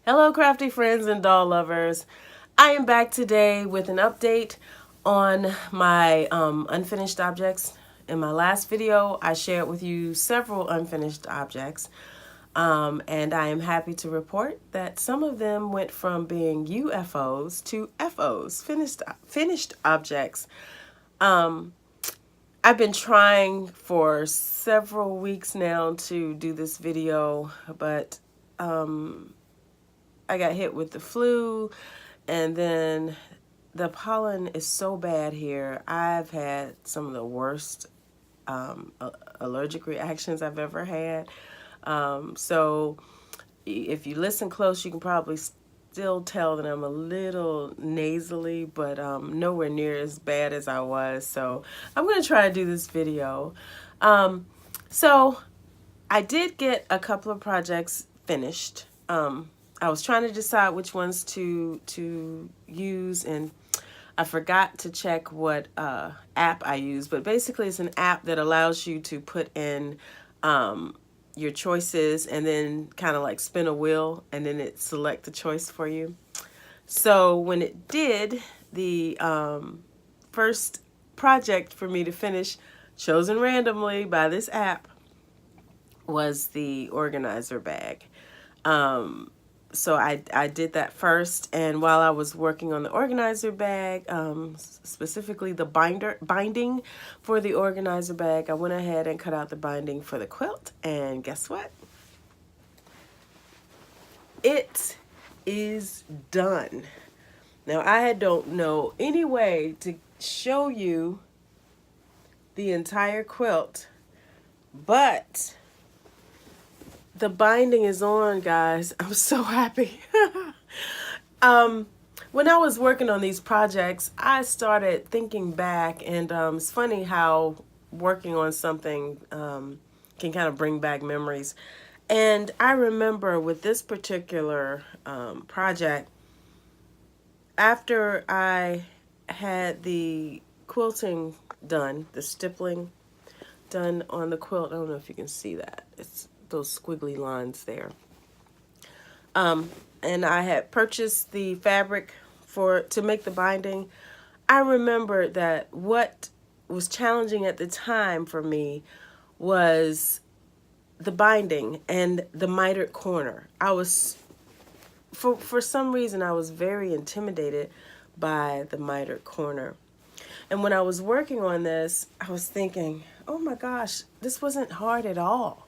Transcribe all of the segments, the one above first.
Hello, crafty friends and doll lovers. I am back today with an update on my unfinished objects. In my last video, I shared with you several unfinished objects, and I am happy to report that some of them went from being UFOs to FOs, finished objects. I've been trying for several weeks now to do this video, but I got hit with the flu, and then the pollen is so bad here. I've had some of the worst allergic reactions I've ever had. So if you listen close, you can probably still tell that I'm a little nasally, but nowhere near as bad as I was. So I'm going to try to do this video. So I did get a couple of projects finished. I was trying to decide which ones to use, and I forgot to check what app I use. But basically, it's an app that allows you to put in your choices and then kind of like spin a wheel, and then it select the choice for you. So when it did, the first project for me to finish, chosen randomly by this app, was the organizer bag. So I did that first, and while I was working on the organizer bag, specifically the binding for the organizer bag, I went ahead and cut out the binding for the quilt, and guess what? It is done. Now, I don't know any way to show you the entire quilt, but the binding is on, guys. I'm so happy. When I was working on these projects, I started thinking back, and it's funny how working on something can kind of bring back memories. And I remember with this particular project, after I had the quilting done, the stippling done on the quilt, I don't know if you can see that. It's those squiggly lines there. And I had purchased the fabric to make the binding. I remember that what was challenging at the time for me was the binding and the mitered corner. I was, for some reason, I was very intimidated by the mitered corner. And when I was working on this, I was thinking, oh my gosh, this wasn't hard at all.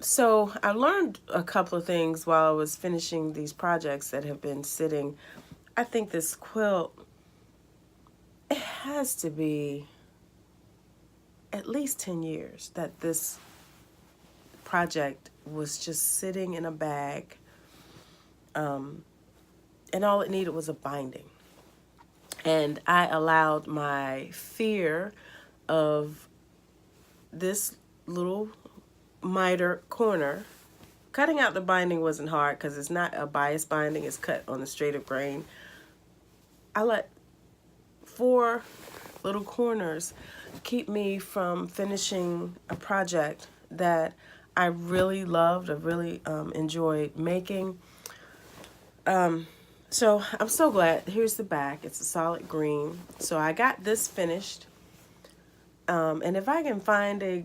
So I learned a couple of things while I was finishing these projects that have been sitting. I think this quilt, it has to be at least 10 years that this project was just sitting in a bag, and all it needed was a binding. And I allowed my fear of this little miter corner. Cutting out the binding wasn't hard because it's not a bias binding, it's cut on the straight of grain. I let 4 little corners keep me from finishing a project that I really loved, I really enjoyed making. So I'm so glad. Here's the back. It's a solid green. So I got this finished. And if I can find a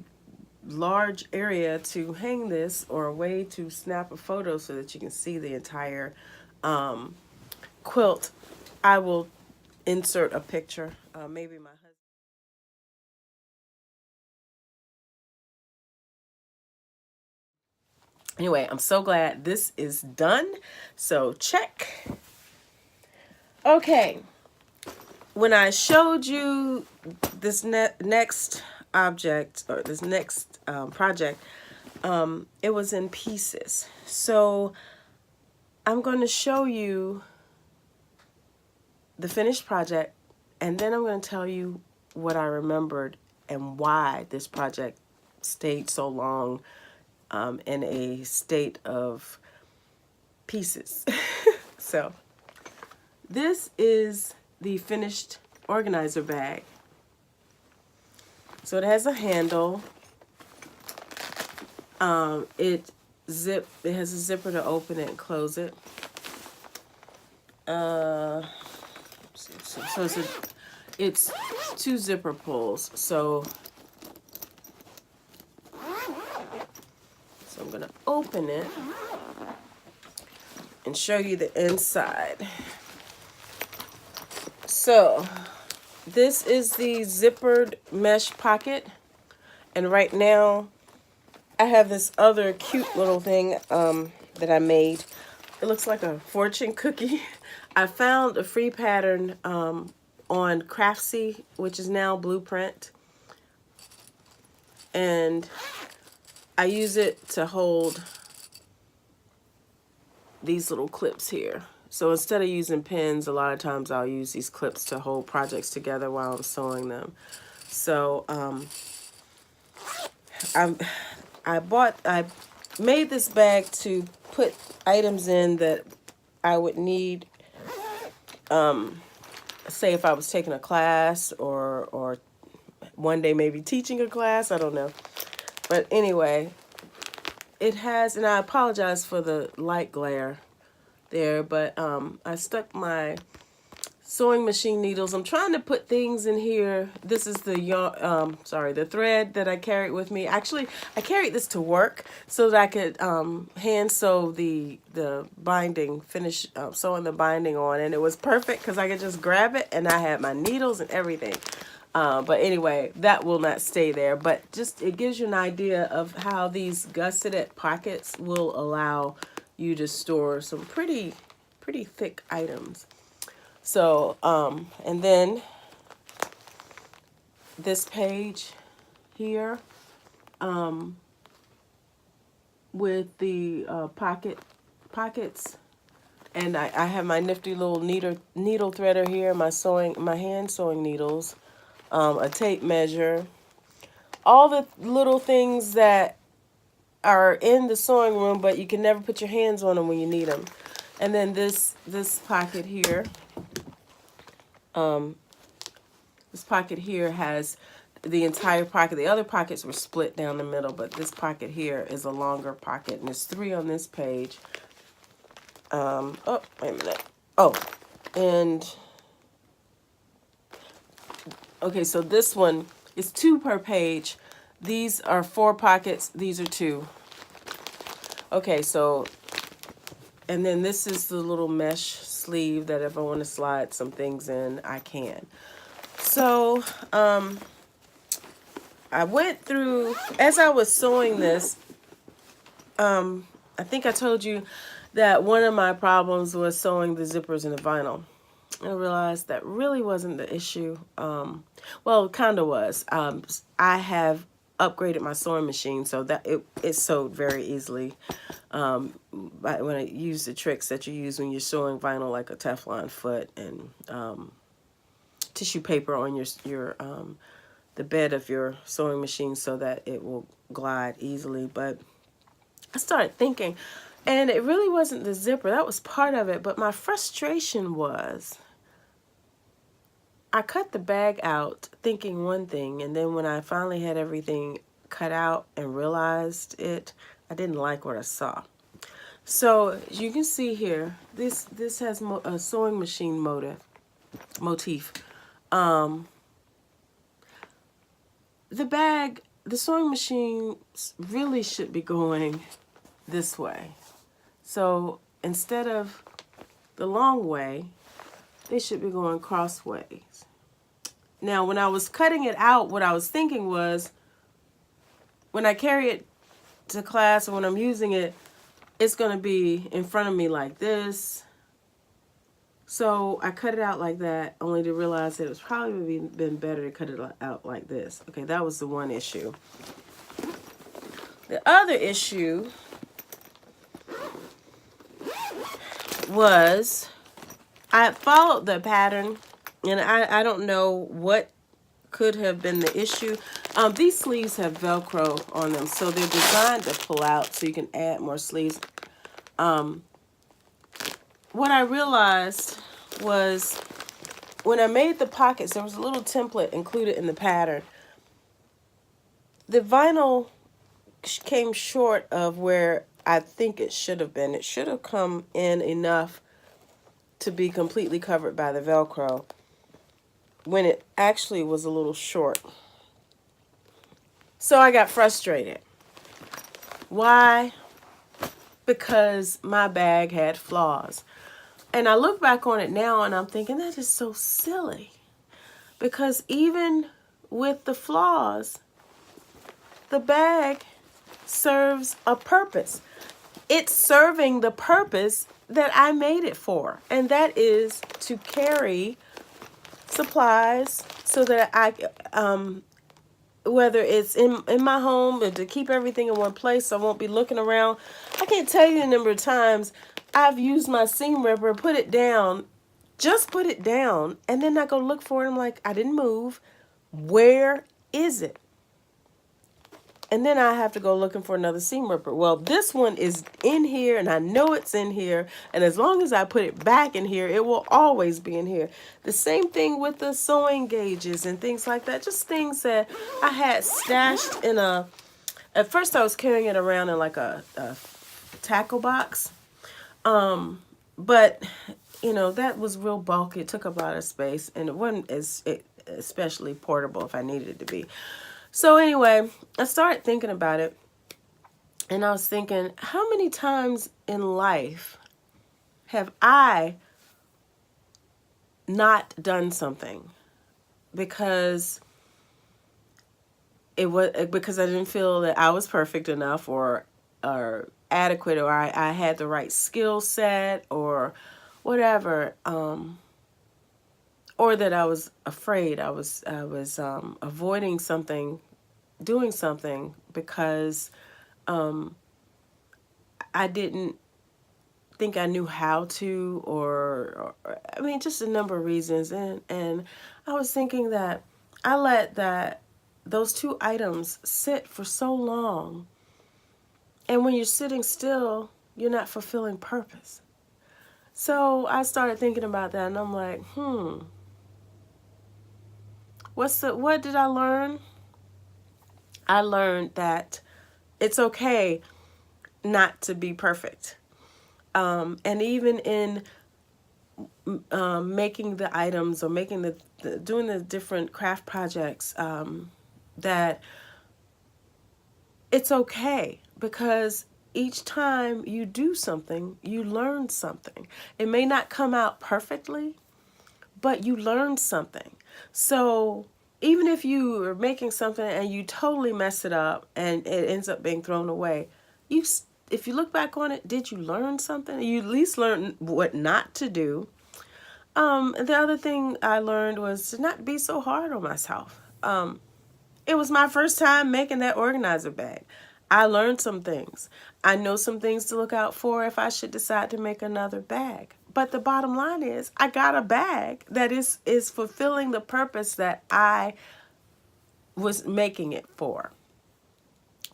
large area to hang this, or a way to snap a photo so that you can see the entire quilt, I will insert a picture. Maybe my husband. Anyway, I'm so glad this is done. So check. Okay. When I showed you this next object, or this next project, it was in pieces. So I'm going to show you the finished project, and then I'm going to tell you what I remembered and why this project stayed so long in a state of pieces. So this is the finished organizer bag. So it has a handle. It zip. It has a zipper to open it and close it. So it's two zipper pulls. So I'm gonna open it and show you the inside. So this is the zippered mesh pocket, and right now I have this other cute little thing that I made. It looks like a fortune cookie. I found a free pattern on Craftsy, which is now Blueprint, and I use it to hold these little clips here. So instead of using pins, a lot of times I'll use these clips to hold projects together while I'm sewing them. So I made this bag to put items in that I would need, say if I was taking a class or one day maybe teaching a class, I don't know. But anyway, it has, and I apologize for the light glare there, but I stuck my sewing machine needles. I'm trying to put things in here. This is the yarn, the thread that I carried with me. Actually, I carried this to work so that I could hand sew the binding, finish sewing the binding on, and it was perfect because I could just grab it and I had my needles and everything. But anyway, that will not stay there, but just it gives you an idea of how these gusseted pockets will allow you to store some pretty thick items. So, and then this page here, with the pockets, and I have my nifty little needle threader here, my hand sewing needles, a tape measure, all the little things that are in the sewing room, but you can never put your hands on them when you need them. And then this pocket here. This pocket here has the entire pocket. The other pockets were split down the middle, but this pocket here is a longer pocket, and there's 3 on this page. Oh, wait a minute. Oh, and okay, so this one is 2 per page. These are 4 pockets. These are 2. Okay, so, and then this is the little mesh sleeve that if I want to slide some things in, I can. So, I went through, as I was sewing this, I think I told you that one of my problems was sewing the zippers in the vinyl. I realized that really wasn't the issue. Well, it kind of was. I have upgraded my sewing machine so that it sewed very easily. When I use the tricks that you use when you're sewing vinyl, like a Teflon foot and tissue paper on your the bed of your sewing machine so that it will glide easily. But I started thinking, and it really wasn't the zipper. That was part of it. But my frustration was I cut the bag out thinking one thing, and then when I finally had everything cut out and realized it, I didn't like what I saw. So as you can see here, this has a sewing machine motif. The sewing machine really should be going this way. So instead of the long way, they should be going crossways. Now, when I was cutting it out, what I was thinking was, when I carry it to class or when I'm using it, it's going to be in front of me like this. So I cut it out like that, only to realize that it was probably been better to cut it out like this. Okay, that was the one issue. The other issue was I followed the pattern, and I don't know what could have been the issue. These sleeves have Velcro on them, so they're designed to pull out so you can add more sleeves. What I realized was when I made the pockets, there was a little template included in the pattern. The vinyl came short of where I think it should have been. It should have come in enough to be completely covered by the Velcro when it actually was a little short. So I got frustrated. Why? Because my bag had flaws. And I look back on it now and I'm thinking that is so silly. Because even with the flaws, the bag serves a purpose. It's serving the purpose that I made it for. And that is to carry supplies so that I whether it's in my home or to keep everything in one place so I won't be looking around. I can't tell you the number of times I've used my seam ripper, put it down, just put it down, and then I go look for it. I'm like, I didn't move. Where is it? And then I have to go looking for another seam ripper. Well, this one is in here, and I know it's in here. And as long as I put it back in here, it will always be in here. The same thing with the sewing gauges and things like that. Just things that I had stashed in a... At first, I was carrying it around in like a tackle box. But, you know, that was real bulky. It took up a lot of space, and it wasn't as especially portable if I needed it to be. So anyway, I started thinking about it, and I was thinking, how many times in life have I not done something because because I didn't feel that I was perfect enough or adequate, or I had the right skill set or whatever, or that I was afraid. I was avoiding something, doing something because I didn't think I knew how to, or I mean, just a number of reasons. And I was thinking that I let those two items sit for so long. And when you're sitting still, you're not fulfilling purpose. So I started thinking about that, and I'm like, what did I learn? I learned that it's okay not to be perfect. And even in making the items or making doing the different craft projects, that it's okay, because each time you do something, you learn something. It may not come out perfectly, but you learn something. So even if you are making something and you totally mess it up and it ends up being thrown away, if you look back on it, did you learn something? You at least learned what not to do. The other thing I learned was to not be so hard on myself. It was my first time making that organizer bag. I learned some things. I know some things to look out for if I should decide to make another bag. But the bottom line is I got a bag that is fulfilling the purpose that I was making it for.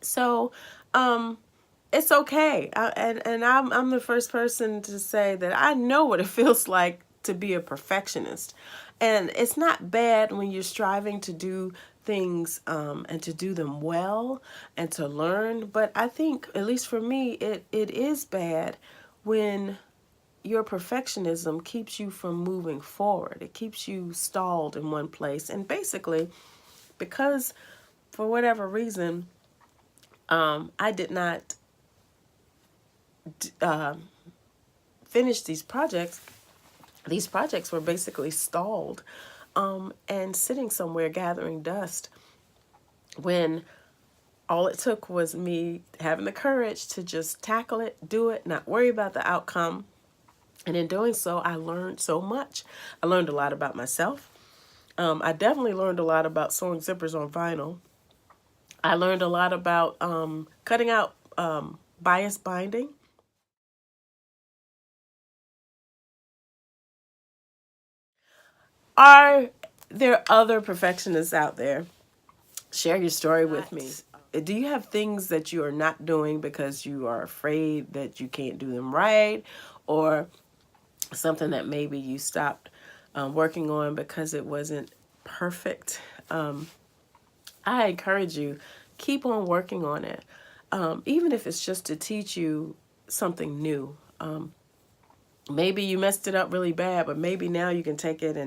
So, it's okay. And I'm the first person to say that I know what it feels like to be a perfectionist. And it's not bad when you're striving to do things and to do them well and to learn. But I think, at least for me, it is bad when your perfectionism keeps you from moving forward. It keeps you stalled in one place. And basically, because for whatever reason, I did not finish these projects. These projects were basically stalled and sitting somewhere gathering dust, when all it took was me having the courage to just tackle it, do it, not worry about the outcome. And in doing so, I learned so much. I learned a lot about myself. I definitely learned a lot about sewing zippers on vinyl. I learned a lot about cutting out bias binding. Are there other perfectionists out there? Share your story with me. Do you have things that you are not doing because you are afraid that you can't do them right, or something that maybe you stopped working on because it wasn't perfect? I encourage you, keep on working on it. even if it's just to teach you something new. Maybe you messed it up really bad, but maybe now you can take it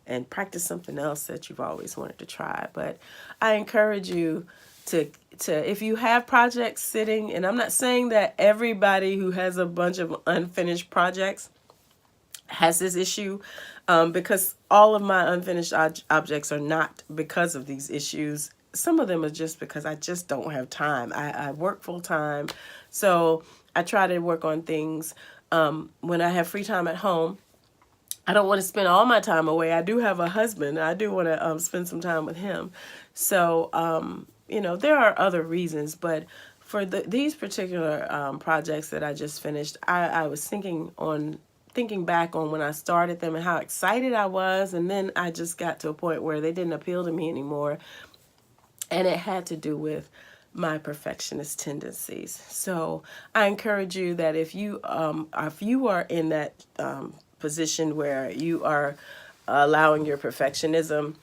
and practice something else that you've always wanted to try. But I encourage you to if you have projects sitting, and I'm not saying that everybody who has a bunch of unfinished projects has this issue, because all of my unfinished objects are not because of these issues. Some of them are just because I just don't have time. I work full time, so I try to work on things when I have free time at home. I don't want to spend all my time away. I do have a husband. I do want to spend some time with him. So, there are other reasons, but for these particular projects that I just finished, I was thinking back on when I started them and how excited I was, and then I just got to a point where they didn't appeal to me anymore, and it had to do with my perfectionist tendencies. So I encourage you that if you are in that position where you are allowing your perfectionism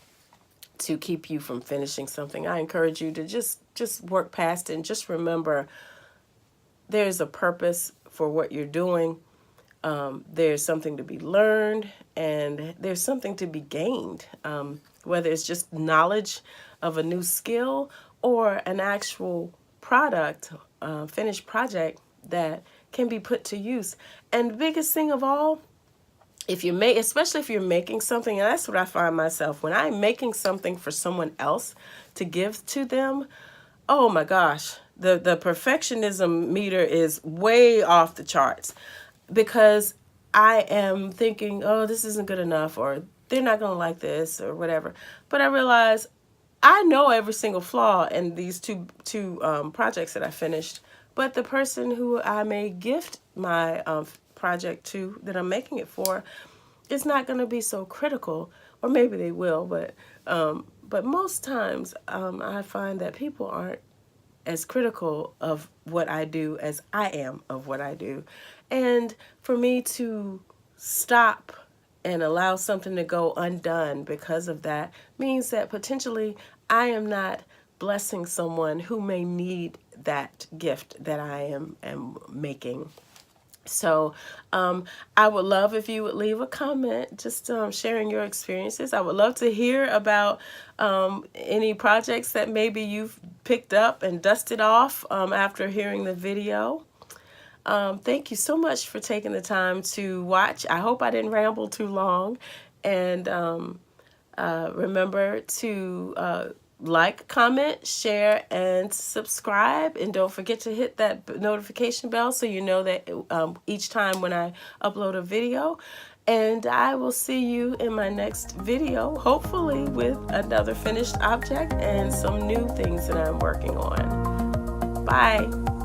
to keep you from finishing something, I encourage you to just work past it and just remember there's a purpose for what you're doing. There's something to be learned, and there's something to be gained, whether it's just knowledge of a new skill or an actual product, finished project that can be put to use. And the biggest thing of all, especially if you're making something, and that's what I find myself when I'm making something for someone else to give to them. Oh my gosh, the perfectionism meter is way off the charts, because I am thinking, oh, this isn't good enough, or they're not going to like this, or whatever. But I realize I know every single flaw in these two projects that I finished, but the person who I may gift my project to, that I'm making it for, is not going to be so critical, or maybe they will, but most times I find that people aren't as critical of what I do as I am of what I do. And for me to stop and allow something to go undone because of that means that potentially I am not blessing someone who may need that gift that I am making. So I would love if you would leave a comment, just sharing your experiences. I would love to hear about any projects that maybe you've picked up and dusted off after hearing the video. Thank you so much for taking the time to watch. I hope I didn't ramble too long. And remember to like, comment, share, and subscribe. And don't forget to hit that notification bell so you know that each time when I upload a video. And I will see you in my next video, hopefully with another finished object and some new things that I'm working on. Bye.